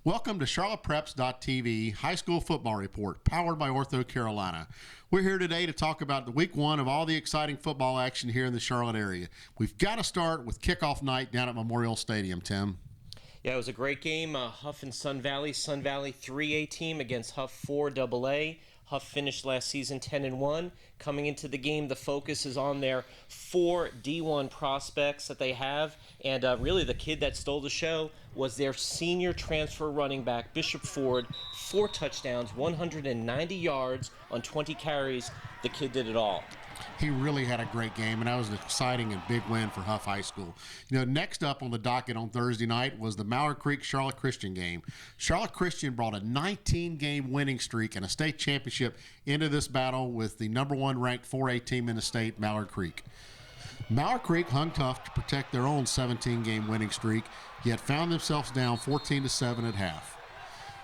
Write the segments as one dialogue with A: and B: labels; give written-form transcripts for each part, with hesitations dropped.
A: Welcome to CharlottePreps.tv High School Football Report, powered by Ortho Carolina. We're here today to talk about the week one of all the exciting football action here in the Charlotte area. We've got to start with kickoff night down at Memorial Stadium, Tim.
B: Yeah, it was a great game. Huff and Sun Valley 3A team against Huff 4AA. Huff finished last season 10-1. Coming into the game, the focus is on their 4 D1 prospects that they have. And really the kid that stole the show was their senior transfer running back, Bishop Ford. 4 touchdowns, 190 yards on 20 carries. The kid did it all.
A: He really had a great game, and that was an exciting and big win for Huff High School. You know, next up on the docket on Thursday night was the Mallard Creek Charlotte Christian game. Charlotte Christian brought a 19-game winning streak and a state championship into this battle with the number 1 ranked 4A team in the state, Mallard Creek. Mallard Creek hung tough to protect their own 17-game winning streak, yet found themselves down 14-7 at half.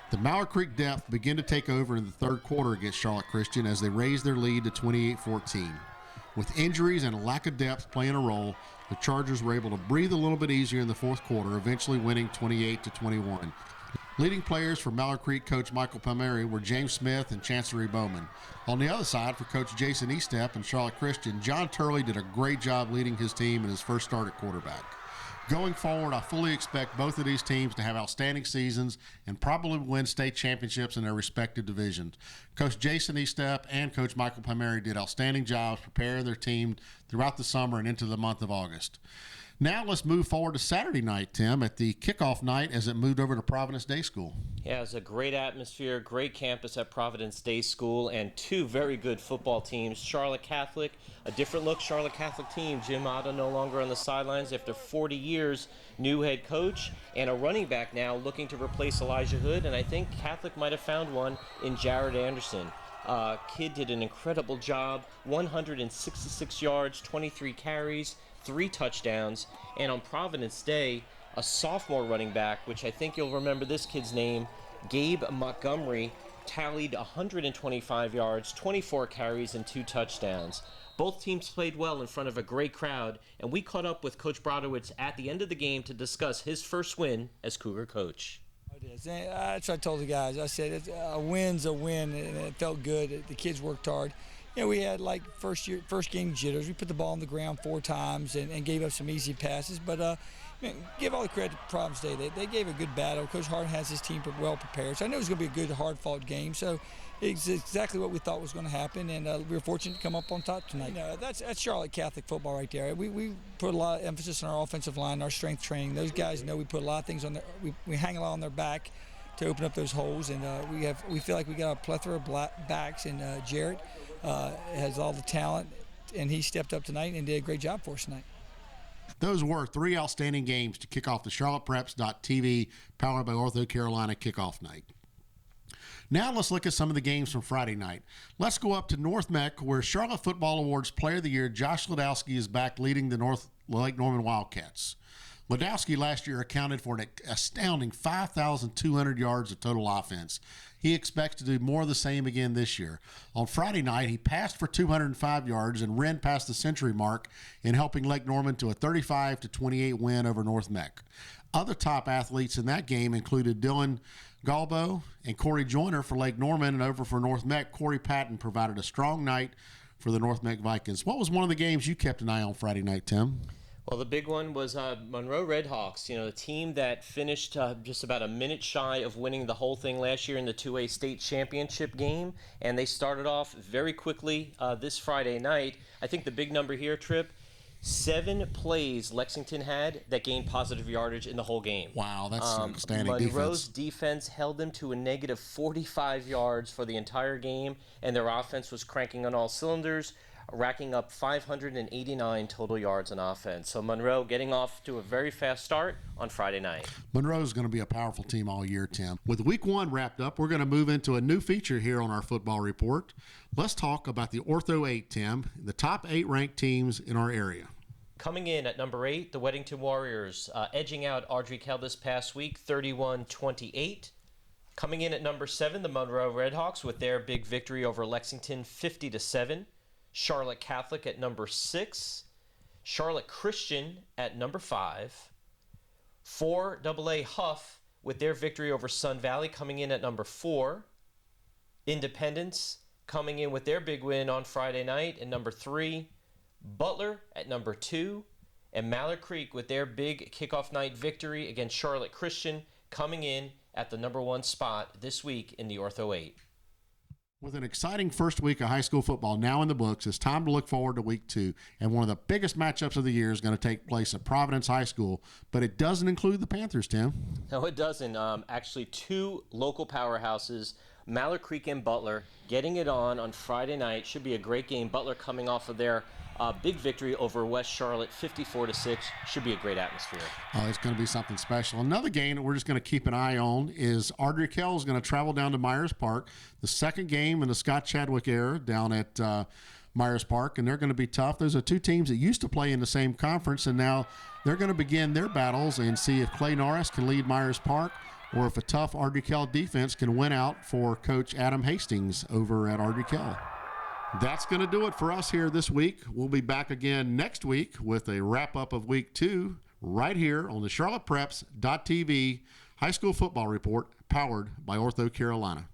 A: The Mallard Creek depth began to take over in the third quarter against Charlotte Christian as they raised their lead to 28-14. With injuries and a lack of depth playing a role, the Chargers were able to breathe a little bit easier in the fourth quarter, eventually winning 28-21. Leading players for Mallard Creek coach Michael Palmieri were James Smith and Chancery Bowman. On the other side, for coach Jason Estep and Charlotte Christian, John Turley did a great job leading his team in his first start at quarterback. Going forward, I fully expect both of these teams to have outstanding seasons and probably win state championships in their respective divisions. Coach Jason Estep and Coach Michael Palmieri did outstanding jobs preparing their team throughout the summer and into the month of August. Now let's move forward to Saturday night, Tim, at the kickoff night as it moved over to Providence Day School.
B: Yeah, it was a great atmosphere, great campus at Providence Day School, and 2 very good football teams. Charlotte Catholic, a different look Charlotte Catholic team. Jim Otto no longer on the sidelines after 40 years, new head coach, and a running back now looking to replace Elijah Hood, and I think Catholic might have found one in Jared Anderson. Kid did an incredible job, 166 yards, 23 carries, 3 touchdowns, and on Providence Day, a sophomore running back, which I think you'll remember this kid's name, Gabe Montgomery, tallied 125 yards, 24 carries, and 2 touchdowns. Both teams played well in front of a great crowd, and we caught up with Coach Brodowitz at the end of the game to discuss his first win as Cougar coach.
C: It is. That's what I told the guys. I said a win's a win, and it felt good. The kids worked hard. You know, we had like first game jitters. We put the ball on the ground 4 times and gave up some easy passes. But give all the credit to Providence Day. They gave a good battle. Coach Hart has his team well prepared. So I knew it was going to be a good, hard-fought game. So it's exactly what we thought was going to happen, and we were fortunate to come up on top tonight. You know, that's Charlotte Catholic football right there. We put a lot of emphasis on our offensive line, our strength training. Those guys know we put a lot of things on we hang a lot on their back to open up those holes, and we feel like we got a plethora of backs, and Jarrett has all the talent, and he stepped up tonight and did a great job for us tonight.
A: Those were 3 outstanding games to kick off the CharlottePreps.tv powered by Ortho Carolina kickoff night. Now let's look at some of the games from Friday night. Let's go up to North Meck, where Charlotte Football Awards Player of the Year Josh Ledowski is back leading the Lake Norman Wildcats. Ledowski last year accounted for an astounding 5,200 yards of total offense. He expects to do more of the same again this year. On Friday night, he passed for 205 yards and ran past the century mark in helping Lake Norman to a 35-28 win over North Meck. Other top athletes in that game included Dylan Galbo and Corey Joyner for Lake Norman, and over for North Meck, Corey Patton provided a strong night for the North Meck Vikings. What was one of the games you kept an eye on Friday night, Tim?
B: Well, the big one was Monroe Redhawks, the team that finished just about a minute shy of winning the whole thing last year in the 2A state championship game, and they started off very quickly this Friday night. I think the big number here, Trip, 7 plays Lexington had that gained positive yardage in the whole game.
A: Wow, that's outstanding
B: Monroe's defense held them to a negative 45 yards for the entire game, and their offense was cranking on all cylinders, racking up 589 total yards on offense. So Monroe getting off to a very fast start on Friday night.
A: Monroe's going to be a powerful team all year, Tim. With week 1 wrapped up, we're going to move into a new feature here on our football report. Let's talk about the Ortho 8, Tim, the top 8 ranked teams in our area.
B: Coming in at number 8, the Weddington Warriors, edging out Ardrey Kell this past week, 31-28. Coming in at number 7, the Monroe Redhawks with their big victory over Lexington, 50-7. Charlotte Catholic at number 6, Charlotte Christian at number 5, 4AA Huff with their victory over Sun Valley coming in at number 4. Independence coming in with their big win on Friday night at number 3. Butler at number 2. And Mallard Creek with their big kickoff night victory against Charlotte Christian coming in at the number 1 spot this week in the Ortho 8.
A: With an exciting first week of high school football now in the books, it's time to look forward to week 2. And one of the biggest matchups of the year is going to take place at Providence High School, but it doesn't include the Panthers, Tim.
B: No, it doesn't. Actually, 2 local powerhouses, Mallard Creek and Butler, getting it on Friday night. Should be a great game. Butler coming off of their big victory over West Charlotte, 54-6. Should be a great atmosphere.
A: Oh, it's going to be something special. Another game that we're just going to keep an eye on is Ardrey-Kell is going to travel down to Myers Park. The second game in the Scott Chadwick era down at Myers Park, and they're going to be tough. Those are 2 teams that used to play in the same conference, and now they're going to begin their battles and see if Clay Norris can lead Myers Park or if a tough Ardrey-Kell defense can win out for Coach Adam Hastings over at Ardrey-Kell. That's going to do it for us here this week. We'll be back again next week with a wrap-up of Week 2 right here on the CharlottePreps.tv High School Football Report, powered by Ortho Carolina.